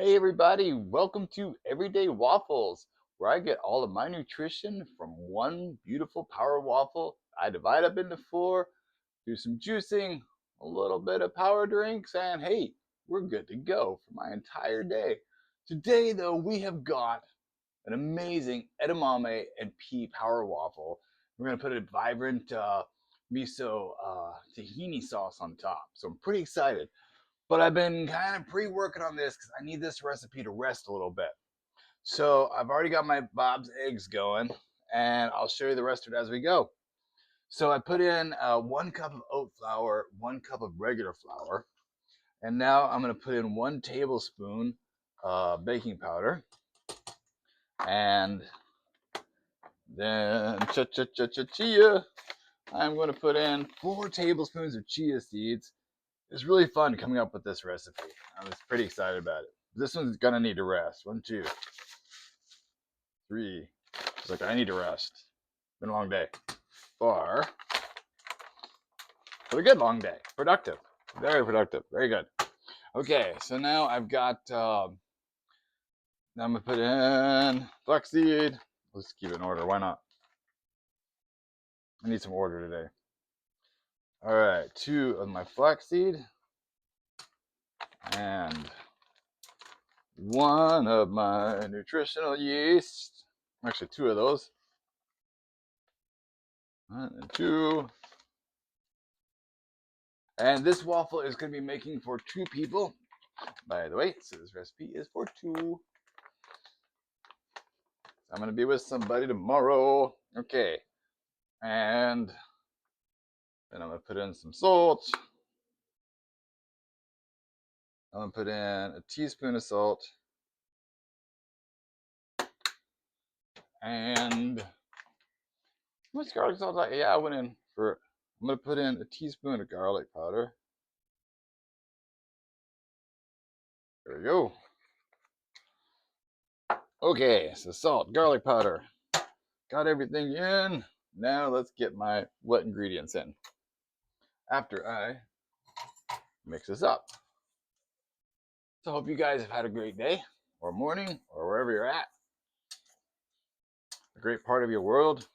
Hey everybody, welcome to Everyday Waffles, where I get all of my nutrition from one beautiful power waffle. I divide up into four, do some juicing, a little bit of power drinks, and hey, we're good to go for my entire day. Today, though, we have got an amazing edamame and pea power waffle. We're gonna put a vibrant miso tahini sauce on top, so I'm pretty excited. But I've been kind of pre-working on this because I need this recipe to rest a little bit. So I've already got my Bob's eggs going, and I'll show you the rest of it as we go. So I put in 1 cup of oat flour, 1 cup of regular flour, and now I'm going to put in 1 tablespoon baking powder, and then chia. I'm going to put in 4 tablespoons of chia seeds. It's really fun coming up with this recipe. I was pretty excited about it. This one's gonna need to rest. 1, 2, 3. It's like I need to rest. Been a long day. 4. But a good long day. Productive. Very productive. Very good. Okay, so now I've got. Now I'm gonna put in flaxseed. Let's keep it in order. Why not? I need some order today. All right, 2 of my flaxseed and 1 of my nutritional yeast. Actually, 2 of those. 1 and 2. And this waffle is going to be making for 2 people. By the way, so this recipe is for 2. I'm going to be with somebody tomorrow. Okay. And then I'm going to put in some salt. I'm going to put in a teaspoon of salt. And how much garlic salt? Yeah, I went in for. I'm going to put in a teaspoon of garlic powder. There we go. Okay, so salt, garlic powder. Got everything in. Now let's get my wet ingredients in. After I mix this up. So I hope you guys have had a great day or morning or wherever you're at. A great part of your world.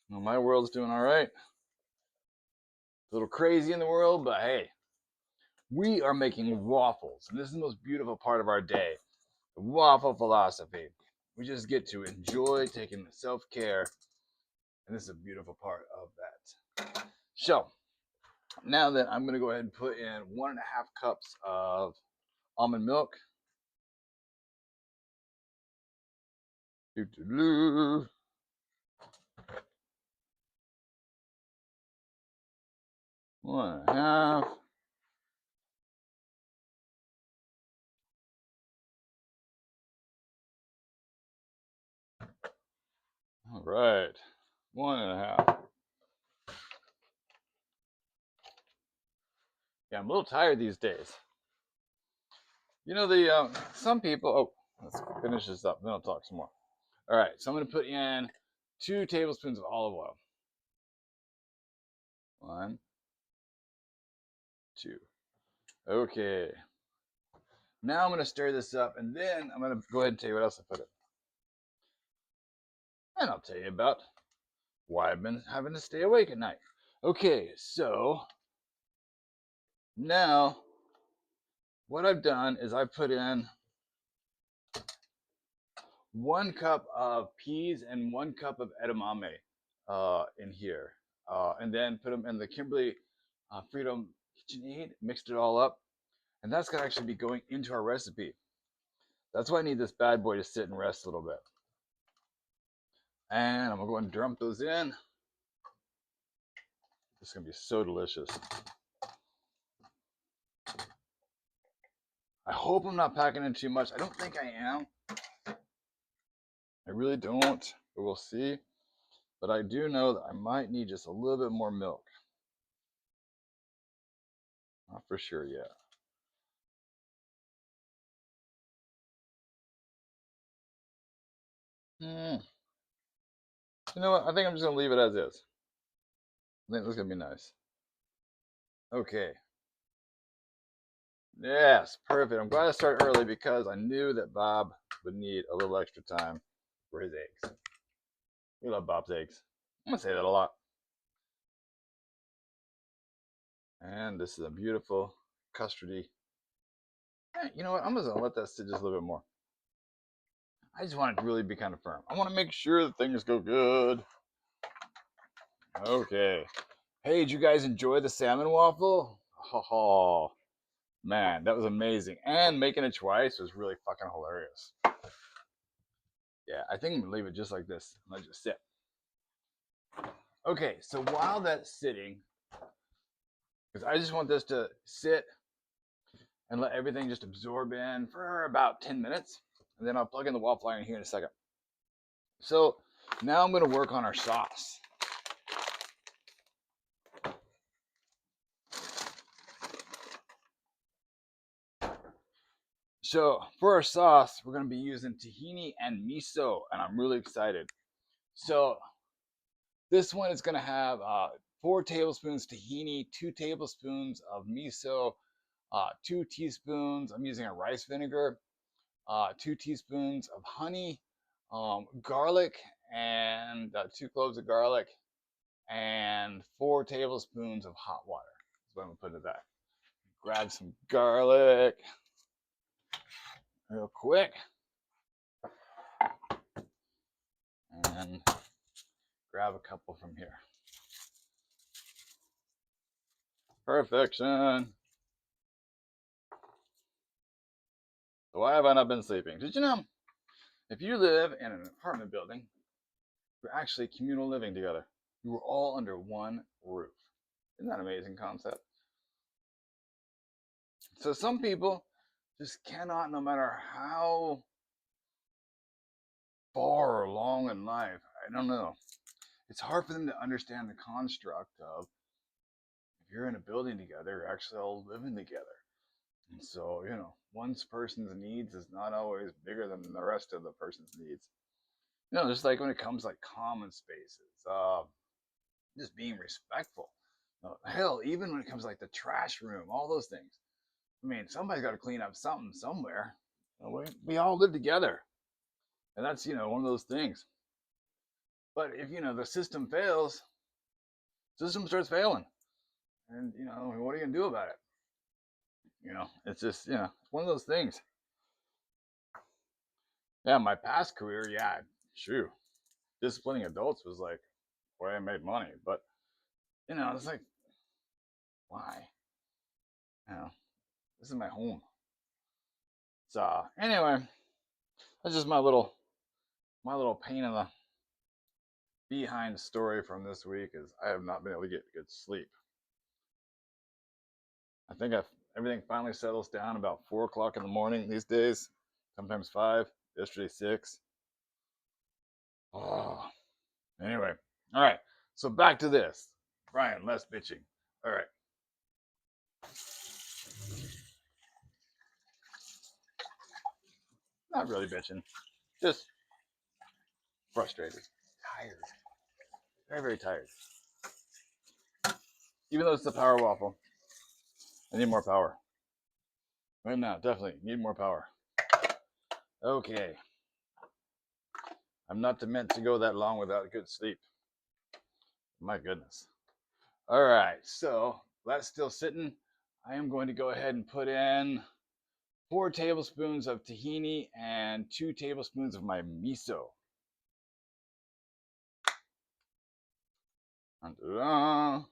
Well, my world's doing all right. A little crazy in the world, but hey, we are making waffles. And this is the most beautiful part of our day. The Waffle Philosophy. We just get to enjoy taking self-care. And this is a beautiful part of that. So now then, I'm going to go ahead and put in 1.5 cups of almond milk. Doo-doo-doo. One and a half. All right. 1.5. Yeah, I'm a little tired these days. You know, the some people. Oh, let's finish this up. Then I'll talk some more. All right, so I'm going to put in 2 tablespoons of olive oil. 1, 2. Okay. Now I'm going to stir this up, and then I'm going to go ahead and tell you what else I put in. And I'll tell you about why I've been having to stay awake at night. Okay, so now what I've done is I've put in 1 cup of peas and 1 cup of edamame in here. And then put them in the Kimberly Freedom KitchenAid, mixed it all up. And that's going to actually be going into our recipe. That's why I need this bad boy to sit and rest a little bit. And I'm going to go and dump those in. This is going to be so delicious. I hope I'm not packing in too much. I don't think I am. I really don't, but we'll see. But I do know that I might need just a little bit more milk. Not for sure yet. You know what? I think I'm just going to leave it as is. I think this is going to be nice. Okay. Yes, perfect. I'm glad I started early because I knew that Bob would need a little extra time for his eggs. We love Bob's eggs. I'm gonna say that a lot. And this is a beautiful custardy. You know what? I'm just gonna let that sit just a little bit more. I just want it to really be kind of firm. I want to make sure that things go good. Okay. Hey, did you guys enjoy the salmon waffle? Oh, man, that was amazing. And making it twice was really fucking hilarious. Yeah, I think I'm gonna leave it just like this. Let it just sit. Okay, so while that's sitting, because I just want this to sit and let everything just absorb in for about 10 minutes. And then I'll plug in the waffle iron here in a second. So now I'm gonna work on our sauce. So for our sauce, we're gonna be using tahini and miso, and I'm really excited. So this one is gonna have 4 tablespoons tahini, 2 tablespoons of miso, 2 teaspoons. I'm using a rice vinegar, 2 teaspoons of honey, garlic, and 2 cloves of garlic, and 4 tablespoons of hot water. That's what I'm gonna put into that. Grab some garlic real quick, and grab a couple from here. Perfection. So why have I not been sleeping? Did you know, if you live in an apartment building, you're actually communal living together. You are all under one roof. Isn't that an amazing concept? So some people just cannot, no matter how far along in life, I don't know, it's hard for them to understand the construct of if you're in a building together, you're actually all living together. And so, one person's needs is not always bigger than the rest of the person's needs. Just like when it comes like common spaces, just being respectful. Hell, even when it comes like the trash room, all those things. I mean, somebody's got to clean up something somewhere. We all live together, and that's one of those things. But if the system fails, system starts failing, and what are you gonna do about it? It's just one of those things. Yeah, my past career, yeah, shoot, disciplining adults was like where I made money, but it's like why? You know, this is my home. So anyway, that's just my little pain in the behind story from this week is I have not been able to get good sleep. I think everything finally settles down about 4 o'clock in the morning these days. Sometimes 5. Yesterday 6. Oh, anyway, all right. So back to this, Brian. Less bitching. All right. Not really bitching. Just frustrated, tired, very very tired. Even though it's the power waffle, I need more power. Right now, definitely need more power. Okay. I'm not meant to go that long without good sleep. My goodness. All right, so that's still sitting. I am going to go ahead and put in 4 tablespoons of tahini and 2 tablespoons of my miso. The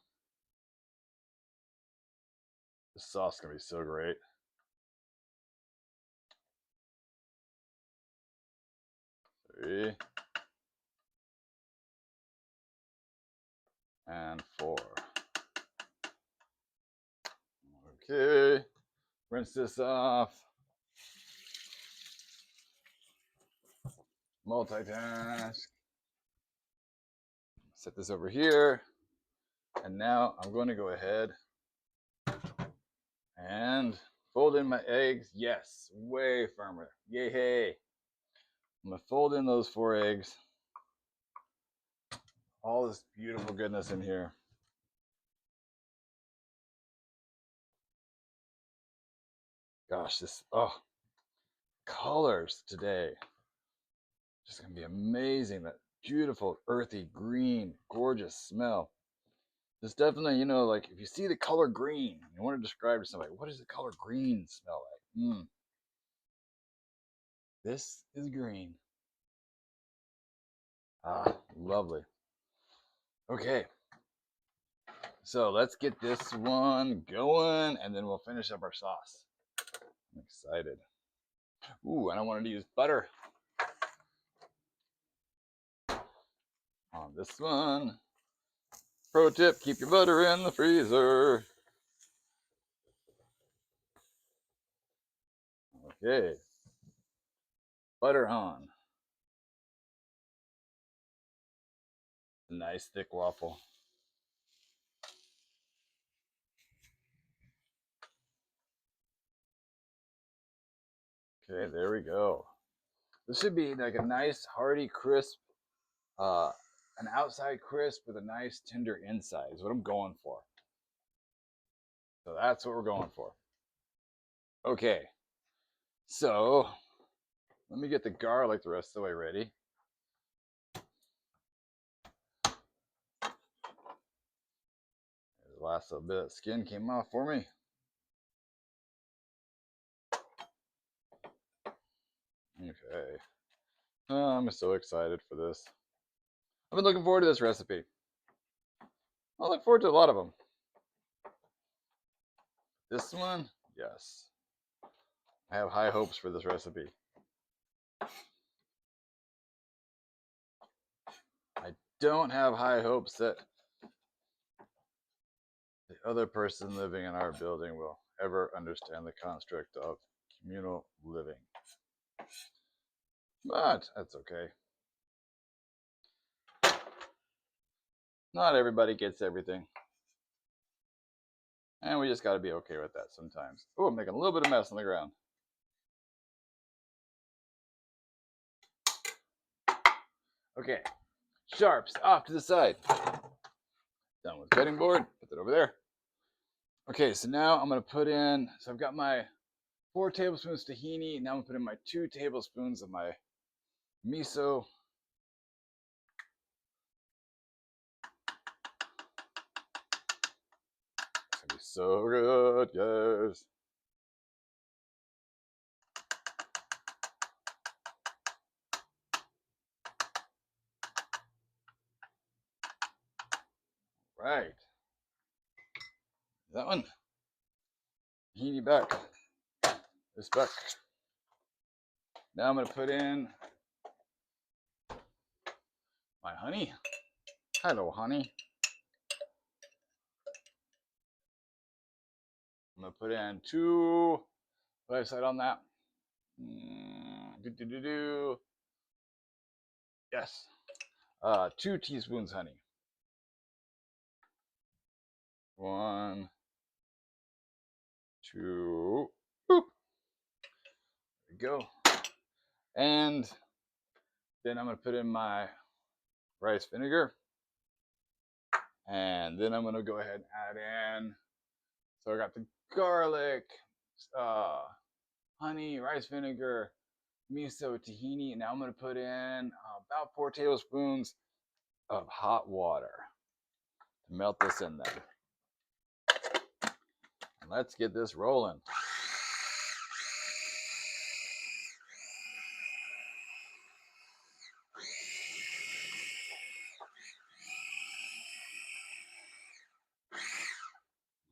sauce is going to be so great. 3 and 4. Okay, rinse this off. Multitask. Set this over here. And now I'm going to go ahead and fold in my eggs. Yes, way firmer. Yay, hey. I'm going to fold in those 4 eggs. All this beautiful goodness in here. Gosh, this, oh, colors today. Just gonna be amazing. That beautiful, earthy, green, gorgeous smell. It's definitely, you know, like if you see the color green, you want to describe to somebody, what does the color green smell like? This is green. Ah, lovely. Okay, so let's get this one going and then we'll finish up our sauce. I'm excited. Ooh, and I wanted to use butter on this one. Pro tip, keep your butter in the freezer. Okay, butter on. Nice thick waffle. Okay, there we go. This should be like a nice, hearty, crisp, an outside crisp with a nice, tender inside is what I'm going for. So that's what we're going for. Okay, so let me get the garlic the rest of the way ready. The last little bit of skin came off for me. Okay. Oh, I'm so excited for this. I've been looking forward to this recipe. I look forward to a lot of them. This one, yes. I have high hopes for this recipe. I don't have high hopes that the other person living in our building will ever understand the construct of communal living. But that's okay. Not everybody gets everything. And we just got to be okay with that sometimes. Oh, I'm making a little bit of mess on the ground. Okay, sharps off to the side. Done with cutting board. Put that over there. Okay, so now I'm going to put in, so I've got my 4 tablespoons tahini. Now I'm going to put in my 2 tablespoons of my miso. It's going to be so good, guys. Right. That one. Tahini back. This back. Now I'm going to put in my honey. Hello, honey. I'm going to put in 2, what did I say on that? Yes. 2 teaspoons honey. 1, 2. Boop. There we go. And then I'm going to put in my rice vinegar. And then I'm going to go ahead and add in. So I got the garlic, honey, rice vinegar, miso, tahini. Now I'm going to put in about 4 tablespoons of hot water to melt this in there. And let's get this rolling.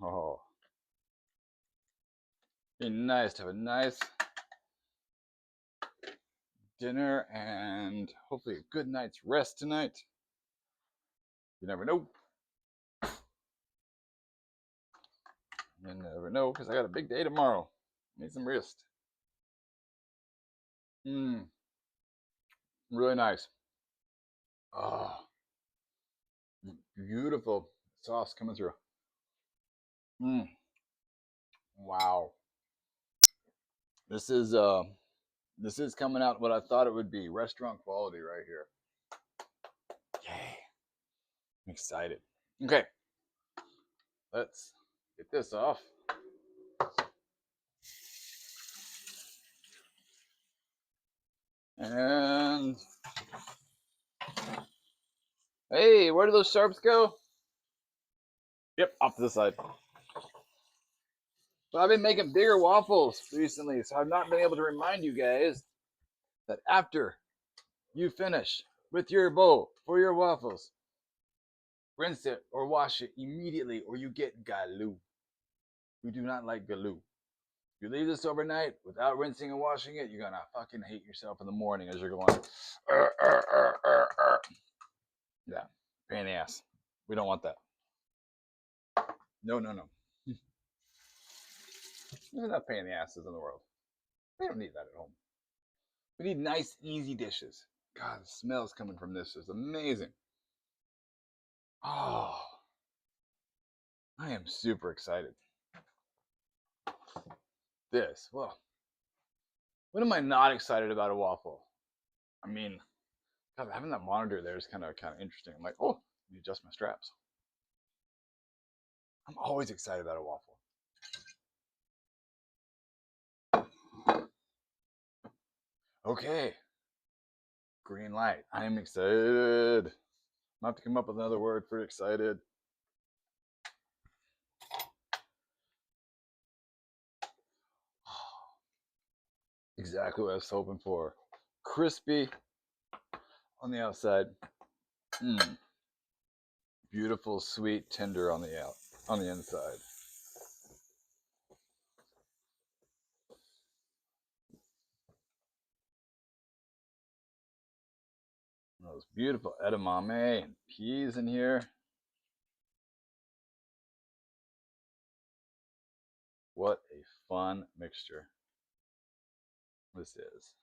Oh, be nice to have a nice dinner and hopefully a good night's rest tonight. You never know. You never know, because I got a big day tomorrow. Need some rest. Really nice. Oh, beautiful sauce coming through. Wow. This is coming out what I thought it would be. Restaurant quality right here. Yay. I'm excited. Okay. Let's get this off. And hey, where do those sharps go? Yep, off to the side. But I've been making bigger waffles recently, so I've not been able to remind you guys that after you finish with your bowl for your waffles, rinse it or wash it immediately or you get galoo. We do not like galoo. If you leave this overnight without rinsing and washing it, you're gonna fucking hate yourself in the morning as you're going, yeah, pain in the ass. We don't want that. No. There's enough pain in the asses in the world. We don't need that at home. We need nice, easy dishes. God, the smells coming from this is amazing. Oh, I am super excited. This, well, what am I not excited about a waffle? I mean, God, having that monitor there is kind of interesting. I'm like, oh, let me adjust my straps. I'm always excited about a waffle. Okay, green light. I am excited. I'm have to come up with another word for excited. Exactly what I was hoping for. Crispy on the outside. Beautiful, sweet, tender on the inside. Those beautiful edamame and peas in here. What a fun mixture this is.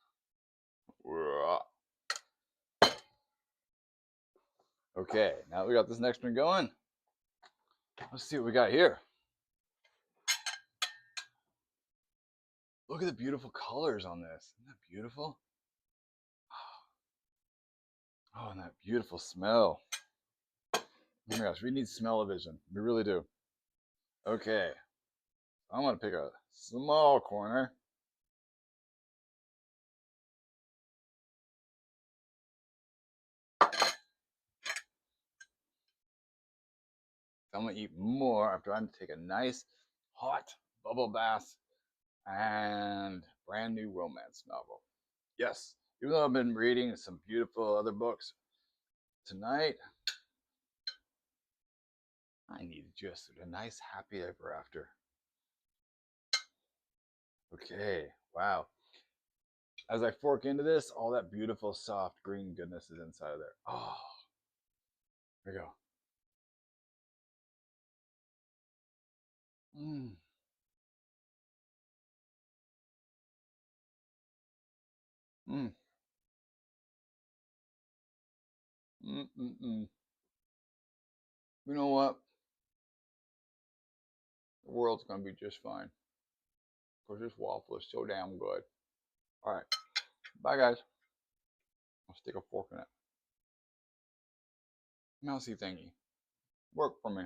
Okay, now that we got this next one going, let's see what we got here. Look at the beautiful colors on this. Isn't that beautiful? Oh, and that beautiful smell. Oh my gosh, we need smell-o-vision. We really do. Okay, I'm gonna pick a small corner. I'm gonna eat more after I'm take a nice hot bubble bath and brand new romance novel. Yes, even though I've been reading some beautiful other books, tonight I need just a nice happy ever after. Okay, wow. As I fork into this, all that beautiful soft green goodness is inside of there. Oh, here we go. Mm. Mm. Mm-mm-mm. You know what? The world's gonna be just fine. Because this waffle is so damn good. Alright. Bye guys. I'll stick a fork in it. Mousy thingy. Work for me.